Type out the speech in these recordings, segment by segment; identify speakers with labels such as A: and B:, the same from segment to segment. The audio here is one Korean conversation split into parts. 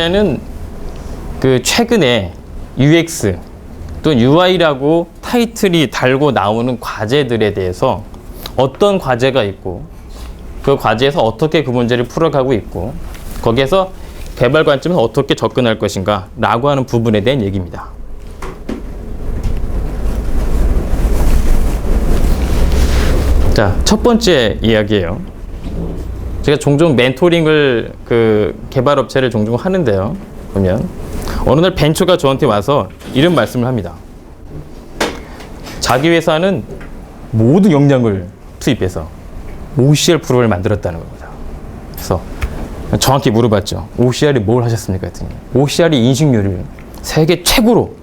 A: 는 그 최근에 UX 또 UI라고 타이틀이 달고 나오는 과제들에 대해서 어떤 과제가 있고 그 과제에서 어떻게 그 문제를 풀어가고 있고 거기에서 개발 관점에서 어떻게 접근할 것인가 라고 하는 부분에 대한 얘기입니다. 자, 첫 번째 이야기예요. 제가 종종 멘토링을 그 개발업체를 종종 하는데요. 보면 어느 날 벤처가 저한테 와서 이런 말씀을 합니다. 자기 회사는 모든 역량을 투입해서 OCR 프로그램을 만들었다는 겁니다. 그래서 정확히 물어봤죠. OCR이 뭘 하셨습니까? 했더니 OCR이 인식률을 세계 최고로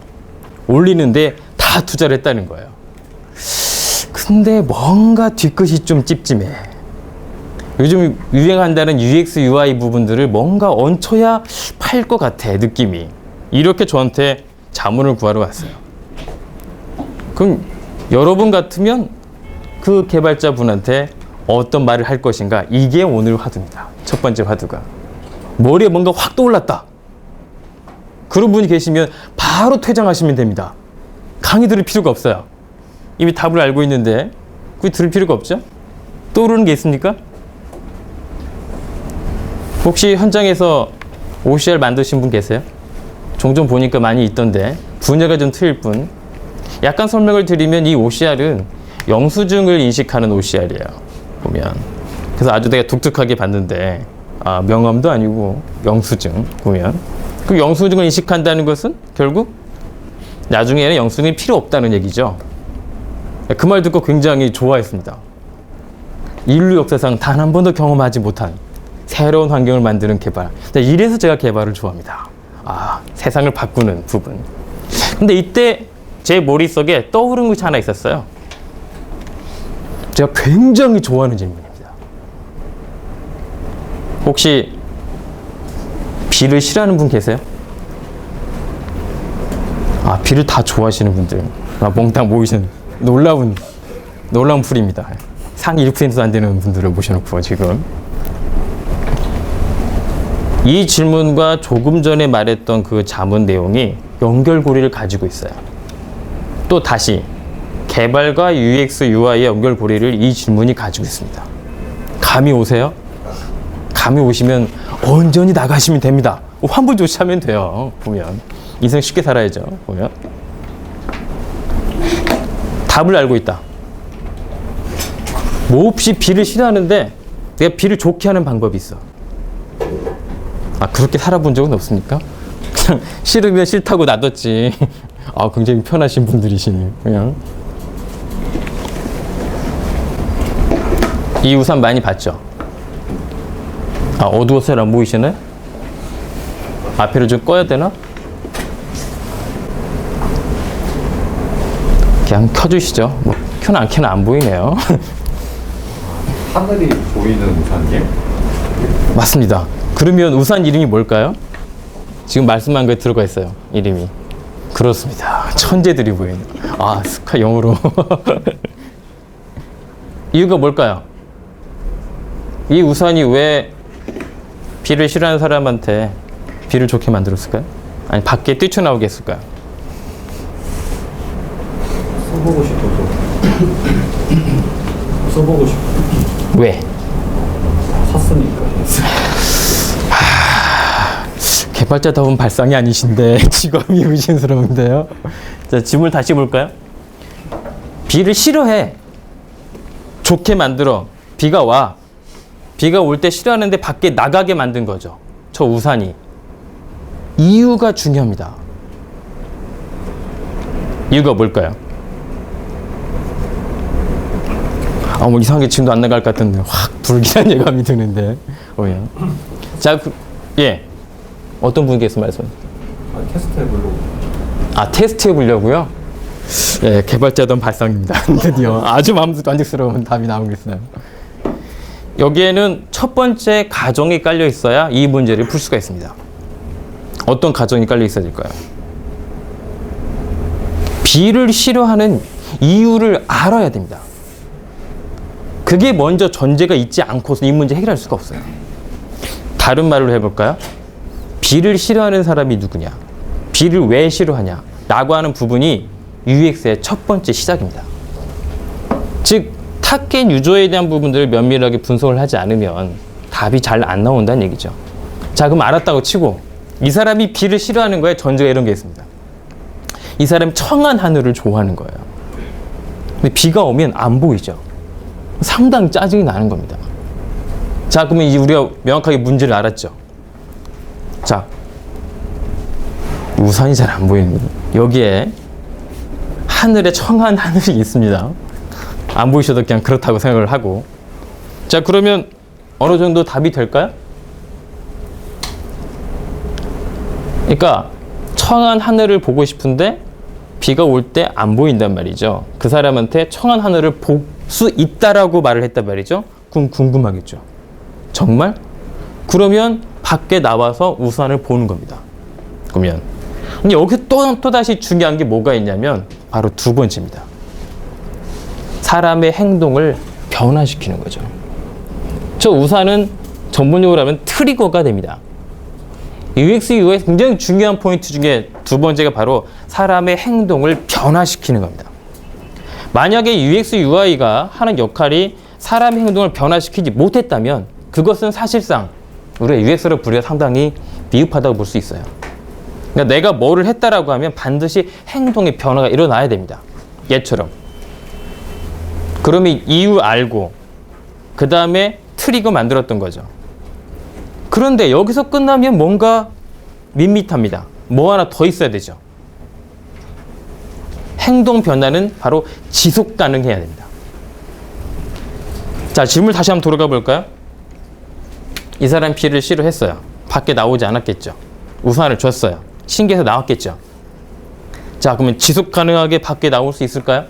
A: 올리는데 다 투자를 했다는 거예요. 근데 뭔가 뒤끝이 좀 찝찝해. 요즘 유행한다는 UX, UI 부분들을 뭔가 얹혀야 팔 것 같아, 느낌이. 이렇게 저한테 자문을 구하러 왔어요. 그럼 여러분 같으면 그 개발자분한테 어떤 말을 할 것인가? 이게 오늘 화두입니다. 첫 번째 화두가. 머리에 뭔가 확 떠올랐다. 그런 분이 계시면 바로 퇴장하시면 됩니다. 강의 들을 필요가 없어요. 이미 답을 알고 있는데 굳이 들을 필요가 없죠? 떠오르는 게 있습니까? 혹시 현장에서 OCR 만드신 분 계세요? 종종 보니까 많이 있던데 분야가 좀 틀릴 뿐. 약간 설명을 드리면 이 OCR은 영수증을 인식하는 OCR이에요. 보면. 그래서 아주 되게 독특하게 봤는데 명함도 아니고 영수증 보면. 그 영수증을 인식한다는 것은 결국 나중에는 영수증이 필요 없다는 얘기죠. 그 말 듣고 굉장히 좋아했습니다. 인류 역사상 단 한 번도 경험하지 못한 새로운 환경을 만드는 개발. 이래서 제가 개발을 좋아합니다. 세상을 바꾸는 부분. 근데 이때 제 머릿속에 떠오른 것이 하나 있었어요. 제가 굉장히 좋아하는 질문입니다. 혹시 비를 싫어하는 분 계세요? 비를 다 좋아하시는 분들. 몽땅 모이신 놀라운 풀입니다. 상위 1%도 안 되는 분들을 모셔놓고 지금. 이 질문과 조금 전에 말했던 그 자문 내용이 연결고리를 가지고 있어요. 또 다시 개발과 UX, UI의 연결고리를 이 질문이 가지고 있습니다. 감이 오세요? 감이 오시면 온전히 나가시면 됩니다. 환불 조치하면 돼요. 보면 인생 쉽게 살아야죠. 보면 답을 알고 있다. 몹시 비를 싫어하는데 내가 비를 좋게 하는 방법이 있어. 그렇게 살아본 적은 없습니까? 그냥 싫으면 싫다고 놔뒀지. 굉장히 편하신 분들이시니 그냥. 이 우산 많이 봤죠? 어두워서 잘 안 보이시나요? 앞에를 좀 꺼야 되나? 그냥 켜주시죠. 켜나 안 켜나 안 보이네요.
B: 하늘이 보이는 우산이에요?
A: 맞습니다. 그러면 우산 이름이 뭘까요? 지금 말씀한 거에 들어가 있어요. 이름이. 그렇습니다. 천재들이 보이는. 스카 영어로. 이유가 뭘까요? 이 우산이 왜 비를 싫어하는 사람한테 비를 좋게 만들었을까요? 아니 밖에 뛰쳐나오게 했을까요?
B: 써보고 싶어서. 써보고 싶어.
A: 왜?
B: 샀으니까.
A: 개발자다운 발상이 아니신데 직업이 의심스러운데요. 자, 질문 다시 볼까요? 비를 싫어해. 좋게 만들어. 비가 와. 비가 올 때 싫어하는데 밖에 나가게 만든 거죠. 저 우산이. 이유가 중요합니다. 이유가 뭘까요? 뭐 이상하게 지금도 안 나갈 것 같은데 확 불길한 예감이 드는데. 자, 예. 어떤 분께서 말씀?
B: 테스트 해보려고.
A: 테스트 해보려고요? 예, 개발자던 발상입니다. 드디어 아주 만족스러운 답이 나오고 있어요. 여기에는 첫 번째 가정이 깔려 있어야 이 문제를 풀 수가 있습니다. 어떤 가정이 깔려 있어야 될까요? 비를 싫어하는 이유를 알아야 됩니다. 그게 먼저 전제가 있지 않고서 이 문제 해결할 수가 없어요. 다른 말로 해볼까요? B를 싫어하는 사람이 누구냐? B를 왜 싫어하냐? 라고 하는 부분이 UX의 첫 번째 시작입니다. 즉, 타겟 유저에 대한 부분들을 면밀하게 분석을 하지 않으면 답이 잘 안 나온다는 얘기죠. 자, 그럼 알았다고 치고 이 사람이 B를 싫어하는 거에 전제가 이런 게 있습니다. 이 사람이 청한 하늘을 좋아하는 거예요. 근데 비가 오면 안 보이죠. 상당히 짜증이 나는 겁니다. 자, 그러면 이제 우리가 명확하게 문제를 알았죠. 자, 우산이 잘 안 보이는 여기에 하늘에 청한 하늘이 있습니다. 안 보이셔도 그냥 그렇다고 생각을 하고. 자, 그러면 어느 정도 답이 될까요? 그러니까 청한 하늘을 보고 싶은데 비가 올 때 안 보인단 말이죠. 그 사람한테 청한 하늘을 볼 수 있다라고 말을 했단 말이죠. 그럼 궁금하겠죠. 정말? 그러면 밖에 나와서 우산을 보는 겁니다. 그러면 근데 여기서 또다시 중요한 게 뭐가 있냐면 바로 두 번째입니다. 사람의 행동을 변화시키는 거죠. 저 우산은 전문용어로 하면 트리거가 됩니다. UX, UI의 굉장히 중요한 포인트 중에 두 번째가 바로 사람의 행동을 변화시키는 겁니다. 만약에 UX, UI가 하는 역할이 사람의 행동을 변화시키지 못했다면 그것은 사실상 우리가 UX로 부르기가 상당히 미흡하다고 볼 수 있어요. 그러니까 내가 뭐를 했다라고 하면 반드시 행동의 변화가 일어나야 됩니다. 얘처럼. 그러면 이유 알고 그 다음에 트리거 만들었던 거죠. 그런데 여기서 끝나면 뭔가 밋밋합니다. 뭐 하나 더 있어야 되죠. 행동 변화는 바로 지속 가능해야 됩니다. 자, 질문 다시 한번 돌아가 볼까요? 이 사람 B를 싫어했어요. 밖에 나오지 않았겠죠. 우산을 줬어요. 신기해서 나왔겠죠. 자, 그러면 지속 가능하게 밖에 나올 수 있을까요?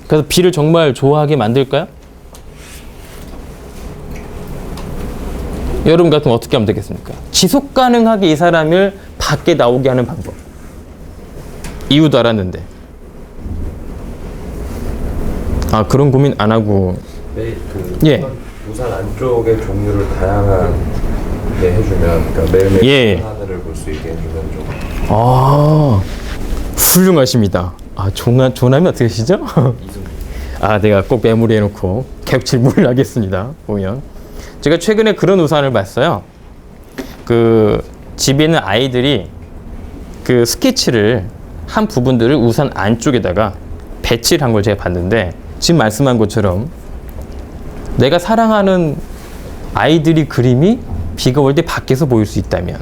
A: 그래서 B를 정말 좋아하게 만들까요? 여러분 같으면 어떻게 하면 되겠습니까? 지속 가능하게 이 사람을 밖에 나오게 하는 방법. 이유도 알았는데. 아, 그런 고민 안 하고.
C: 매일 그
A: 예.
C: 우산 안쪽의 종류를 다양하게 해주면, 그러니까 매일매일
A: 예.
C: 하늘을 볼 수 있게 해주면 좀.
A: 아, 훌륭하십니다. 아, 조남이 어떻게 되시죠? 아, 내가 꼭 메모리해 놓고 계속 질문을 하겠습니다. 보면. 제가 최근에 그런 우산을 봤어요. 그 집에 있는 아이들이 그 스케치를 한 부분들을 우산 안쪽에다가 배치를 한 걸 제가 봤는데 지금 말씀한 것처럼 내가 사랑하는 아이들이 그림이 비가 올 때 밖에서 보일 수 있다면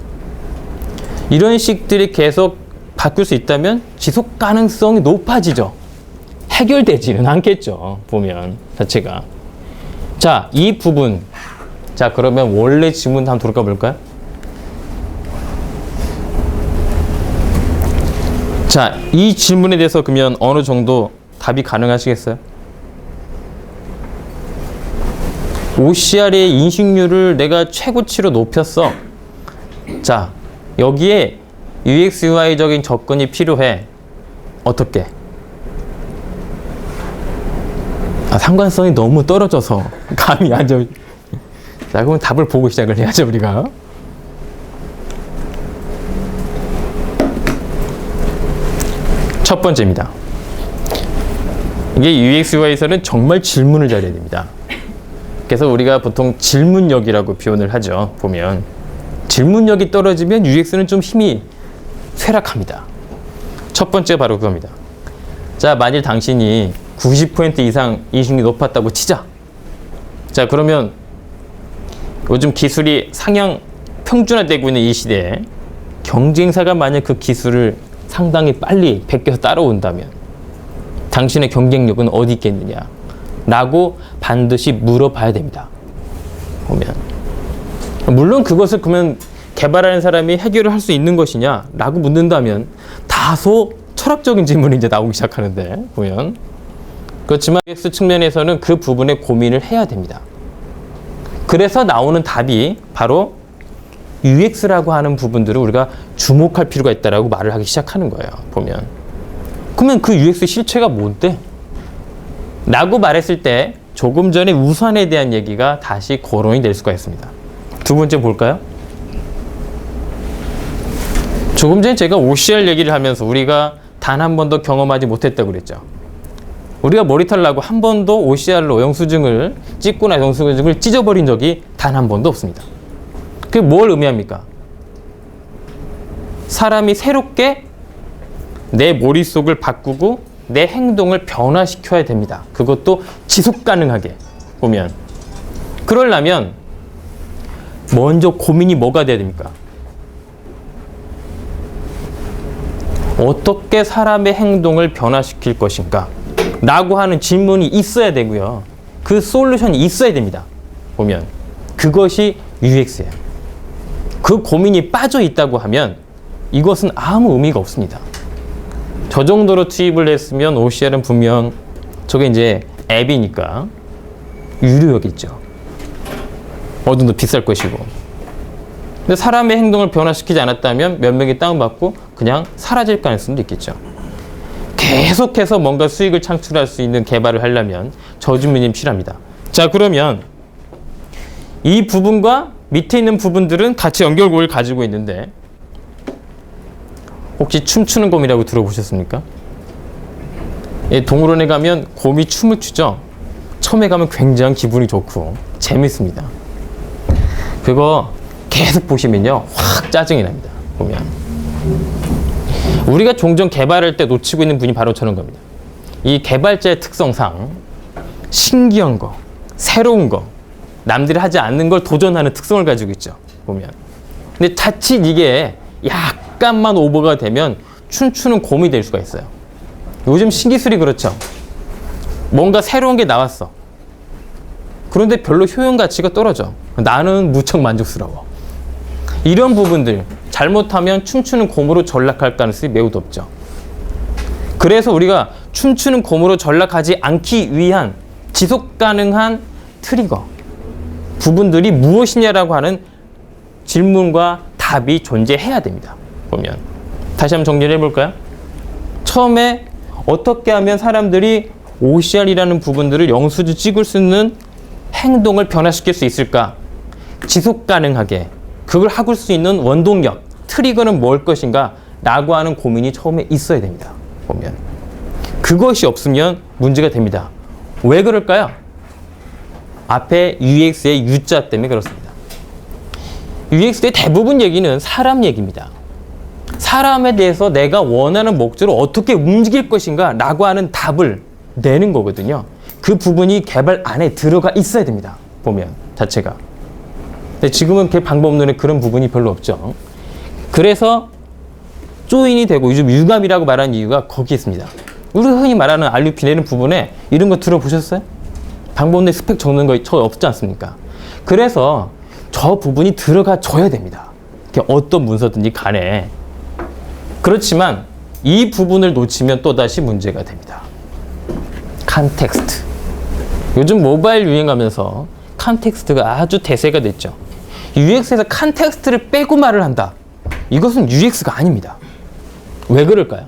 A: 이런 식들이 계속 바뀔 수 있다면 지속 가능성이 높아지죠. 해결되지는 않겠죠. 보면 자체가. 자, 이 부분. 자, 그러면 원래 질문 한번 돌아가 볼까요? 자, 이 질문에 대해서 그러면 어느 정도 답이 가능하시겠어요? OCR의 인식률을 내가 최고치로 높였어. 자, 여기에 UX, UI적인 접근이 필요해. 어떻게? 아, 상관성이 너무 떨어져서 감이 안 잡. 자, 그럼 답을 보고 시작을 해야죠, 우리가. 첫 번째입니다. 이게 UX, UI에서는 정말 질문을 잘해야 됩니다. 그래서 우리가 보통 질문력이라고 표현을 하죠. 보면 질문력이 떨어지면 UX는 좀 힘이 쇠락합니다. 첫 번째 바로 그겁니다. 자, 만일 당신이 90% 이상 인식률이 높았다고 치자. 자, 그러면 요즘 기술이 상향 평준화되고 있는 이 시대에 경쟁사가 만약 그 기술을 상당히 빨리 베껴서 따라온다면 당신의 경쟁력은 어디 있겠느냐 라고 반드시 물어봐야 됩니다. 보면 물론 그것을 그러면 개발하는 사람이 해결을 할 수 있는 것이냐 라고 묻는다면 다소 철학적인 질문이 이제 나오기 시작하는데 보면 그렇지만 UX 측면에서는 그 부분에 고민을 해야 됩니다. 그래서 나오는 답이 바로 UX라고 하는 부분들을 우리가 주목할 필요가 있다라고 말을 하기 시작하는 거예요. 보면 그러면 그 UX 실체가 뭔데? 라고 말했을 때 조금 전에 우산에 대한 얘기가 다시 거론이 될 수가 있습니다. 두 번째 볼까요? 조금 전에 제가 OCR 얘기를 하면서 우리가 단 한 번도 경험하지 못했다고 그랬죠. 우리가 머리털 나고 한 번도 OCR로 영수증을 찍거나 영수증을 찢어버린 적이 단 한 번도 없습니다. 그게 뭘 의미합니까? 사람이 새롭게 내 머릿속을 바꾸고 내 행동을 변화시켜야 됩니다. 그것도 지속 가능하게 보면. 그러려면 먼저 고민이 뭐가 돼야 됩니까? 어떻게 사람의 행동을 변화시킬 것인가? 라고 하는 질문이 있어야 되고요. 그 솔루션이 있어야 됩니다. 보면. 그것이 UX예요. 그 고민이 빠져 있다고 하면 이것은 아무 의미가 없습니다. 저 정도로 투입을 했으면 OCR은 분명 저게 이제 앱이니까 유료였겠죠. 어느 정도 비쌀 것이고. 근데 사람의 행동을 변화시키지 않았다면 몇 명이 다운받고 그냥 사라질 가능성도 있겠죠. 계속해서 뭔가 수익을 창출할 수 있는 개발을 하려면 저주민이 필요합니다. 자, 그러면 이 부분과 밑에 있는 부분들은 같이 연결고리를 가지고 있는데 혹시 춤추는 곰이라고 들어보셨습니까? 예, 동물원에 가면 곰이 춤을 추죠. 처음에 가면 굉장히 기분이 좋고 재밌습니다. 그거 계속 보시면요 확 짜증이 납니다. 보면 우리가 종종 개발할 때 놓치고 있는 분이 바로 저런 겁니다. 이 개발자의 특성상 신기한 거, 새로운 거, 남들이 하지 않는 걸 도전하는 특성을 가지고 있죠. 보면. 근데 자칫 이게 약간만 오버가 되면 춤추는 곰이 될 수가 있어요. 요즘 신기술이 그렇죠. 뭔가 새로운 게 나왔어. 그런데 별로 효용 가치가 떨어져. 나는 무척 만족스러워. 이런 부분들 잘못하면 춤추는 곰으로 전락할 가능성이 매우 높죠. 그래서 우리가 춤추는 곰으로 전락하지 않기 위한 지속 가능한 트리거 부분들이 무엇이냐라고 하는 질문과 답이 존재해야 됩니다. 보면 다시 한번 정리를 해볼까요? 처음에 어떻게 하면 사람들이 OCR이라는 부분들을 영수증 찍을 수 있는 행동을 변화시킬 수 있을까? 지속 가능하게 그걸 하고 수 있는 원동력, 트리거는 뭘 것인가? 라고 하는 고민이 처음에 있어야 됩니다. 보면 그것이 없으면 문제가 됩니다. 왜 그럴까요? 앞에 UX의 U자 때문에 그렇습니다. UX의 대부분 얘기는 사람 얘기입니다. 사람에 대해서 내가 원하는 목적으로 어떻게 움직일 것인가 라고 하는 답을 내는 거거든요. 그 부분이 개발 안에 들어가 있어야 됩니다. 보면 자체가. 근데 지금은 그 방법론에 그런 부분이 별로 없죠. 그래서 조인이 되고 요즘 유감이라고 말하는 이유가 거기 있습니다. 우리가 흔히 말하는 RUP 내는 부분에 이런 거 들어보셨어요? 방법론 스펙 적는 거 저 없지 않습니까? 그래서 저 부분이 들어가 줘야 됩니다. 어떤 문서든지 간에. 그렇지만 이 부분을 놓치면 또다시 문제가 됩니다. 컨텍스트. 요즘 모바일 유행하면서 컨텍스트가 아주 대세가 됐죠. UX에서 컨텍스트를 빼고 말을 한다. 이것은 UX가 아닙니다. 왜 그럴까요?